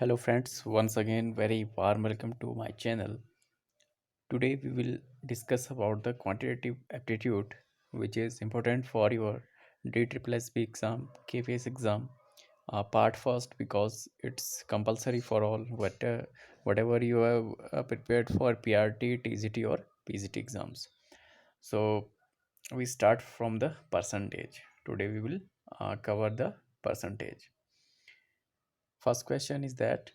Hello friends, once again very warm welcome to my channel. Today we will discuss about the quantitative aptitude which is important for your DSSSB exam, KVS exam, part first because it's compulsory for all whatever you have prepared for PRT, TGT or PGT exams. So we start from the percentage. Today we will cover the percentage. First question is that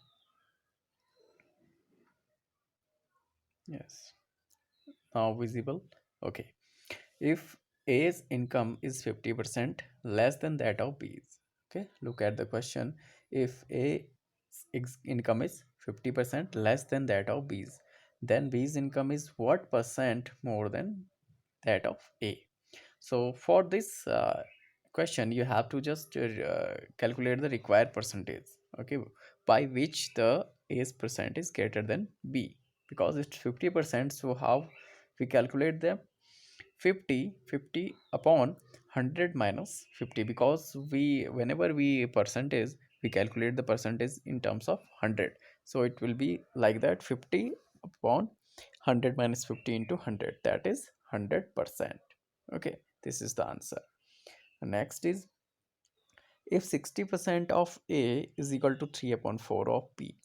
yes, now visible. Okay. If A's income is 50% less than that of B's. Okay, look at the question. If A's income is 50% less than that of B's, then B's income is what percent more than that of A? So for this question, you have to just calculate the required percentage. Okay, by which the A's percent is greater than B, because it's 50%. So how we calculate them? 50 upon 100 minus 50, because we whenever we percentage, we calculate the percentage in terms of 100. So it will be like that: 50 upon 100 minus 50 into 100, that is 100%. Okay, this is the answer. Next is, if 60% of A is equal to 3 upon 4 of B,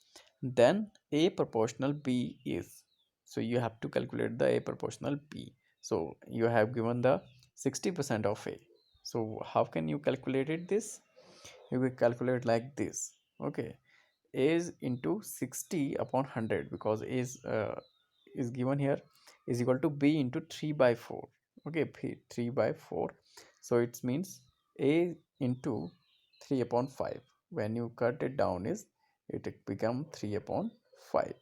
then A proportional B is. So you have to calculate the A proportional B. So you have given the 60% of A. So how can you calculate it this? You will calculate like this. Okay. A is into 60 upon 100, because A is given here, is equal to B into 3 by 4. Okay, 3 by 4. So it means A into 3 upon 5. When you cut it down, is it become 3 upon 5.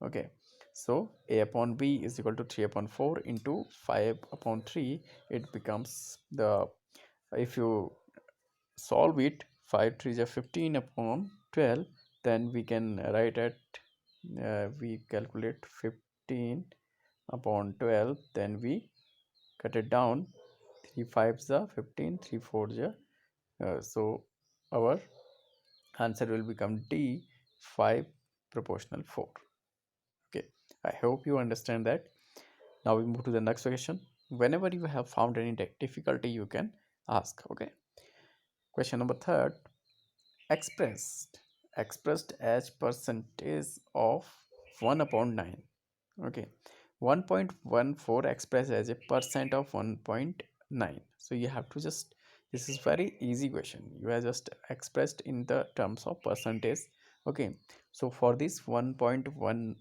Okay, so A upon B is equal to 3 upon 4 into 5 upon 3. It becomes the, if you solve it, 5 3 is 15 upon 12, then we can write at we calculate 15 upon 12, then we cut it down, 3 5s are 15, 3 4s are so our answer will become D, 5 proportional 4. Okay, I hope you understand that. Now we move to the next question. Whenever you have found any difficulty, you can ask. Okay, question number third, expressed as percentage of 1 upon 9. Okay, 1.14 expressed as a percent of 1.9. So you have to just, this is very easy question, you are just expressed in the terms of percentage. Okay, so for this 1.14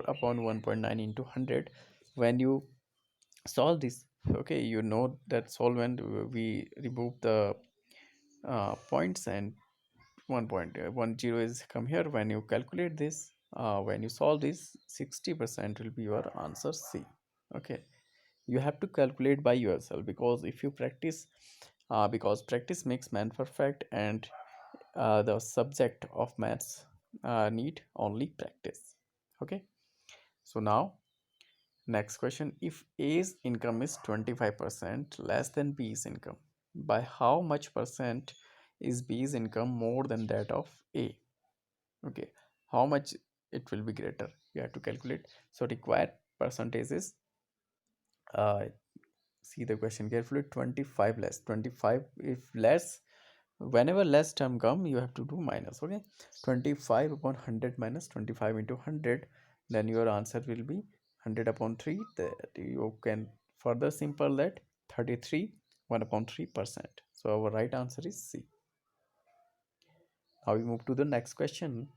upon 1.9 into 100, when you solve this, okay, you know that solvent, we remove the points and 1.10 is come here. When you calculate this, when you solve this, 60% will be your answer C. Okay, you have to calculate by yourself, because if you practice, because practice makes man perfect, and the subject of maths need only practice. Okay, so now next question, if A's income is 25% less than B's income, by how much percent is B's income more than that of A? Okay, how much it will be greater, you have to calculate. So required percentage is, uh, see the question carefully, 25 less 25. If less, whenever less term come, you have to do minus. Okay, 25 upon 100 minus 25 into 100, then your answer will be 100 upon 3. That you can further simple that, 33 1 upon 3%. So our right answer is C. Now we move to the next question.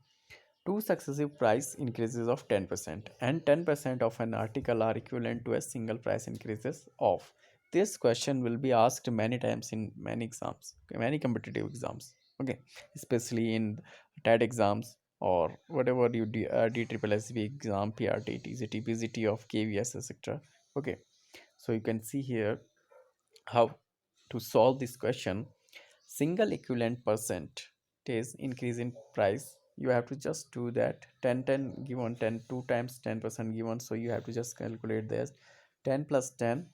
Two successive price increases of 10% and 10% of an article are equivalent to a single price increases of. This question will be asked many times in many exams, okay, many competitive exams. Okay, especially in TED exams or whatever you DSSSB exam, PRT, TGT, PGT of KVS, etc. Okay, so you can see here how to solve this question. Single equivalent percentage increase in price, you have to just do that. 10 10 given, 10 2 times 10% given, so you have to just calculate this. 10 plus 10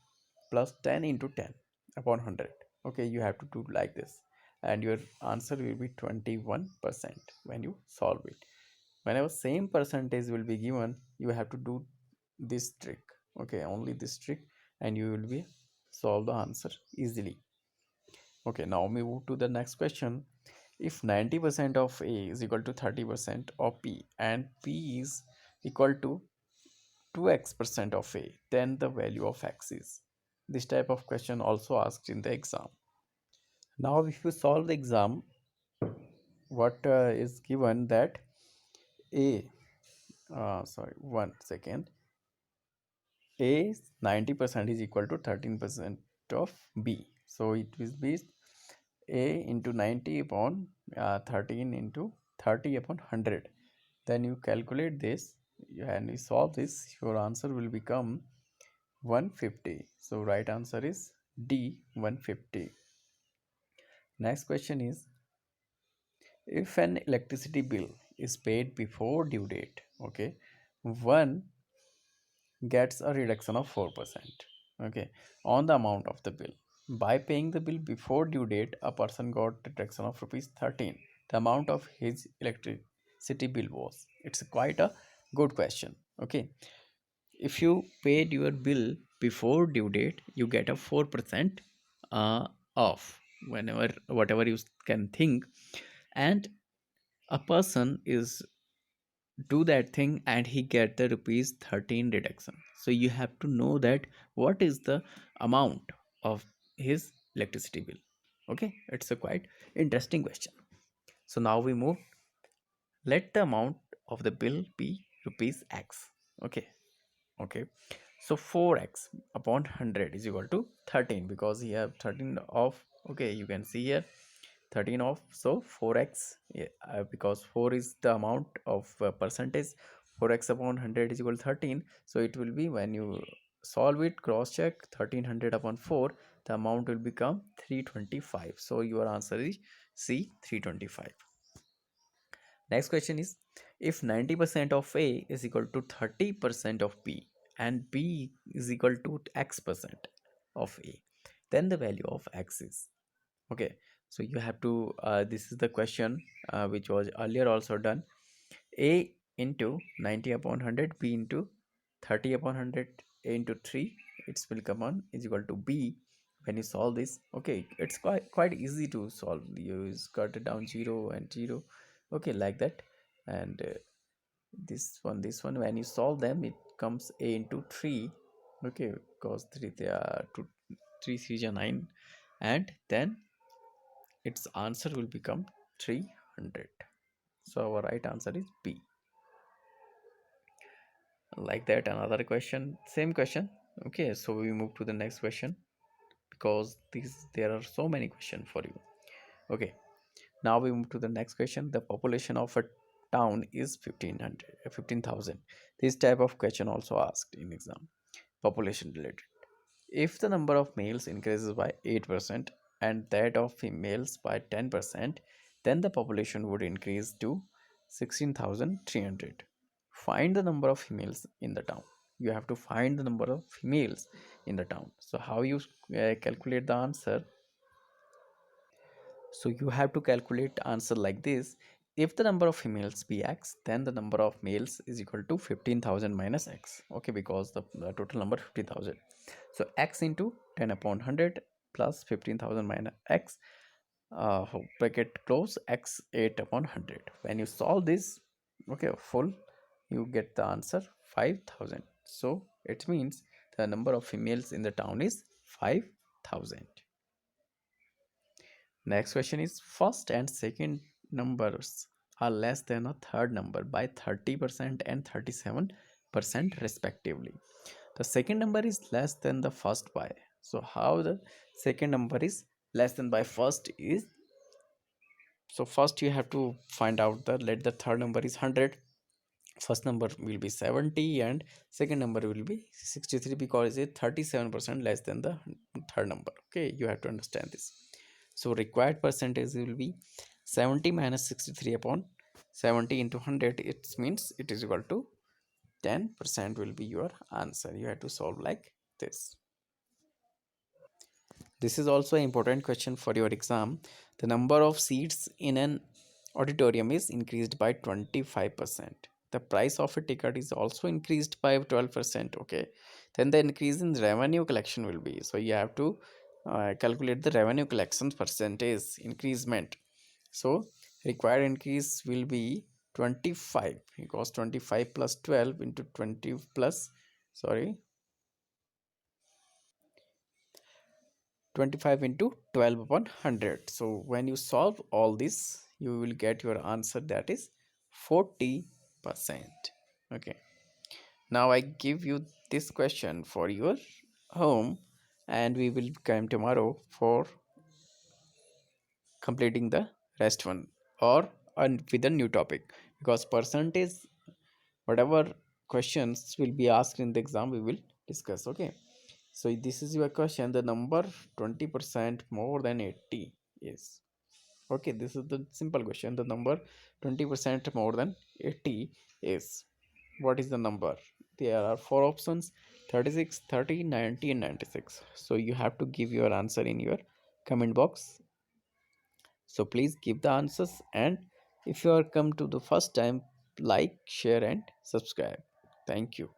plus 10 into 10 upon 100. Okay, you have to do like this, and your answer will be 21% when you solve it. Whenever same percentage will be given, you have to do this trick. Okay, only this trick, and you will be solve the answer easily. Okay, now we move to the next question. If 90% of A is equal to 30% of P and P is equal to 2x percent of A, then the value of X is. This type of question also asked in the exam. Now, if you solve the exam, what is given that A, sorry, 1 second, A 90% is equal to 13% of B. So it will be A into 90 upon 13 into 30 upon 100. Then you calculate this and you solve this, your answer will become 150. So right answer is D, 150. Next question is, if an electricity bill is paid before due date, okay, one gets a reduction of 4%, okay, on the amount of the bill. By paying the bill before due date, a person got a reduction of rupees 13. The amount of his electricity bill was. It's quite a good question. Okay, if you paid your bill before due date, you get a 4% off whenever whatever you can think, and a person is do that thing and he get the rupees 13 reduction. So you have to know that what is the amount of his electricity bill. Okay, it's a quite interesting question. So now we move, let the amount of the bill be rupees x. Okay, okay, so 4x upon 100 is equal to 13, because he have 13 off. Okay, you can see here 13 off, so 4x, yeah, because 4 is the amount of percentage, 4x upon 100 is equal to 13. So it will be, when you solve it, cross check 1300 upon 4, the amount will become 325. So your answer is C, 325. Next question is, if 90% of A is equal to 30% of B and B is equal to X percent of A, then the value of X is. Okay, so you have to, this is the question which was earlier also done. A into 90 upon 100, B into 30 upon 100, A into 3, it will come on is equal to B. When you solve this, okay, it's quite easy to solve. You just cut it down 0 and 0, okay, like that. And this one when you solve them, it comes A into 3, okay, because 3 they are 2, 3 3 are 9, and then its answer will become 300. So our right answer is B. Like that, another question, same question. Okay, so we move to the next question, because there are so many questions for you. Okay, now we move to the next question. The population of a town is 15,000. This type of question also asked in exam, population related. If the number of males increases by 8% and that of females by 10%, then the population would increase to 16,300. Find the number of females in the town. You have to find the number of females in the town. So how you calculate the answer? So you have to calculate answer like this. If the number of females be x, then the number of males is equal to 15,000 minus x. Okay, because the total number 15,000. So x into 10 upon 100 plus 15,000 minus x, bracket close, x 8 upon 100. When you solve this, okay, full, you get the answer 5,000. So it means the number of females in the town is 5,000. Next question is, first and second numbers are less than a third number by 30% and 37% respectively. The second number is less than the first by. So how the second number is less than by first is, so first you have to find out the, let the third number is 100, first number will be 70 and second number will be 63, because it's 37% less than the third number. Okay, you have to understand this. So required percentage will be 70 minus 63 upon 70 into 100. It means it is equal to 10% will be your answer. You have to solve like this. This is also an important question for your exam. The number of seats in an auditorium is increased by 25%. The price of a ticket is also increased by 12%. Okay, then the increase in revenue collection will be, so you have to calculate the revenue collection percentage increasement. So required increase will be 25, because 25 plus 12 into 20 plus, sorry, 25 into 12 upon 100. So when you solve all this, you will get your answer, that is 40%. Okay, now I give you this question for your home, and we will come tomorrow for completing the rest one, or with a new topic, because percentage, whatever questions will be asked in the exam, we will discuss. Okay, so this is your question. The number 20% more than 80 is, okay, this is the simple question. The number 20% more than 80 is, what is the number? There are four options: 36, 30, 90 and 96. So you have to give your answer in your comment box. So please give the answers, and if you are come to the first time, like, share and subscribe. Thank you.